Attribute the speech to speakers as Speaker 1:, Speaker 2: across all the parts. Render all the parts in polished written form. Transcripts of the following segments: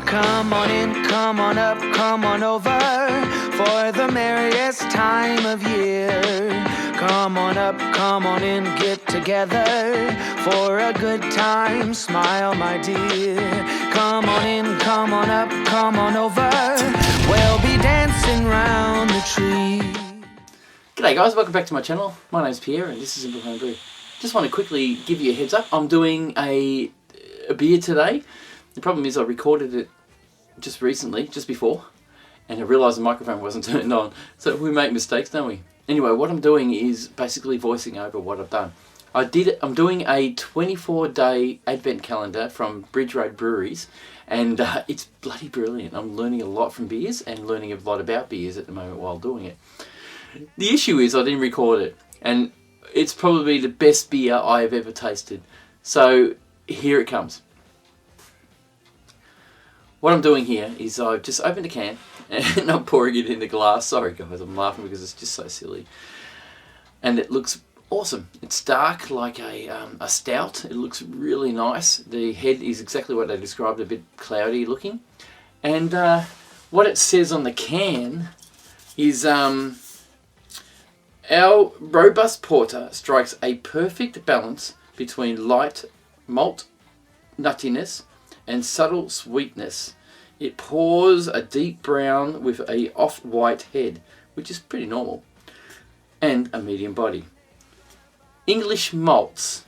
Speaker 1: Come on in, come on up, come on over for the merriest time of year. Come on up, come on in, get together for a good time, smile my dear. Come on in, come on up, come on over, we'll be dancing round the tree.
Speaker 2: G'day guys, welcome back to my channel. My name's Pierre and this is McMahon Brew. Just want to quickly give you a heads up. I'm doing a beer today. The problem is I recorded it just recently, just before, and I realised the microphone wasn't turned on. So we make mistakes, don't we? Anyway, what I'm doing is basically voicing over what I've done. I'm doing a 24-day advent calendar from Bridge Road Breweries, and it's bloody brilliant. I'm learning a lot from beers and learning a lot about beers at the moment while doing it. The issue is I didn't record it, and it's probably the best beer I've ever tasted. So here it comes. What I'm doing here is I've just opened a can and I'm pouring it in a glass. Sorry guys, I'm laughing because it's just so silly. And it looks awesome. It's dark like a stout. It looks really nice. The head is exactly what they described, a bit cloudy looking. And what it says on the can is our robust porter strikes a perfect balance between light malt nuttiness and subtle sweetness. It pours a deep brown with a off-white head, which is pretty normal, and a medium body. English malts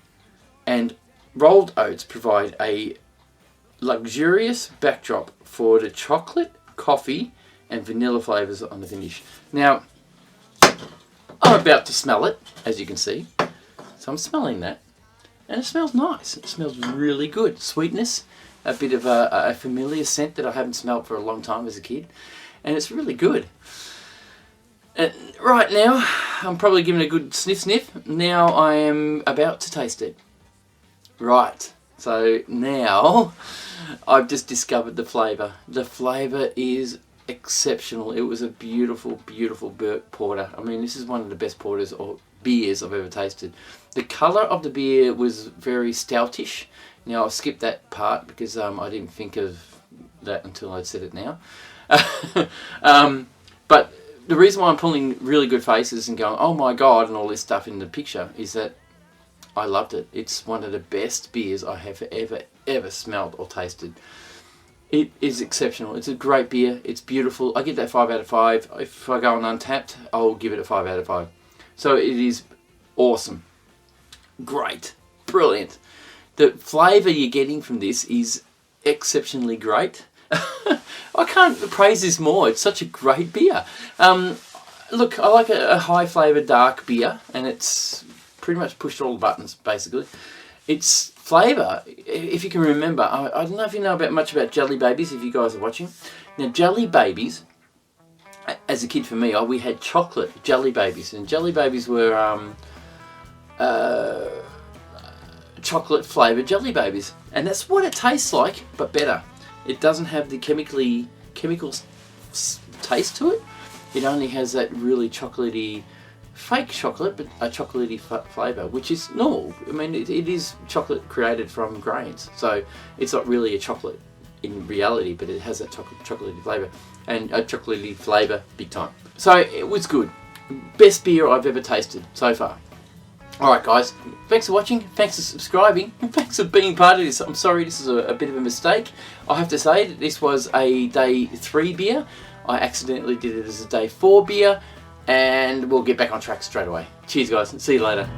Speaker 2: and rolled oats provide a luxurious backdrop for the chocolate, coffee, and vanilla flavours on the finish. Now, I'm about to smell it, as you can see. So I'm smelling that, and it smells nice. It smells really good. Sweetness, a bit of a familiar scent that I haven't smelled for a long time as a kid, and it's really good. And right now, I'm probably giving it a good sniff. Now I am about to taste it. Right, so now I've just discovered the flavour. The flavour is exceptional. It was a beautiful, beautiful porter. I mean, this is one of the best porters or beers I've ever tasted. The colour of the beer was very stoutish. Now I'll skip that part because I didn't think of that until I'd said it now. But the reason why I'm pulling really good faces and going, oh my god, and all this stuff in the picture is that I loved it. It's one of the best beers I have ever smelled or tasted. It is exceptional. It's a great beer. It's beautiful. I give that 5 out of 5. If I go on Untapped, I'll give it a 5 out of 5. So it is awesome. Great. Brilliant. The flavour you're getting from this is exceptionally great. I can't praise this more. It's such a great beer. Look, I like a high flavoured dark beer, and it's pretty much pushed all the buttons, basically. Its flavour, if you can remember, I don't know if you know much about Jelly Babies, if you guys are watching. Now, Jelly Babies, as a kid for me, we had chocolate Jelly Babies, and Jelly Babies were chocolate flavoured Jelly Babies, and that's what it tastes like, but better. It doesn't have the chemical taste to it. It only has that really chocolatey, fake chocolate, but a chocolatey flavour, which is normal. I mean, it is chocolate created from grains, so it's not really a chocolate in reality, but it has that chocolatey flavour, and a chocolatey flavour big time. So it was good. Best beer I've ever tasted so far. Alright guys, thanks for watching, thanks for subscribing, and thanks for being part of this. I'm sorry this is a bit of a mistake. I have to say that this was a day 3 beer. I accidentally did it as a day 4 beer, and we'll get back on track straight away. Cheers guys, and see you later.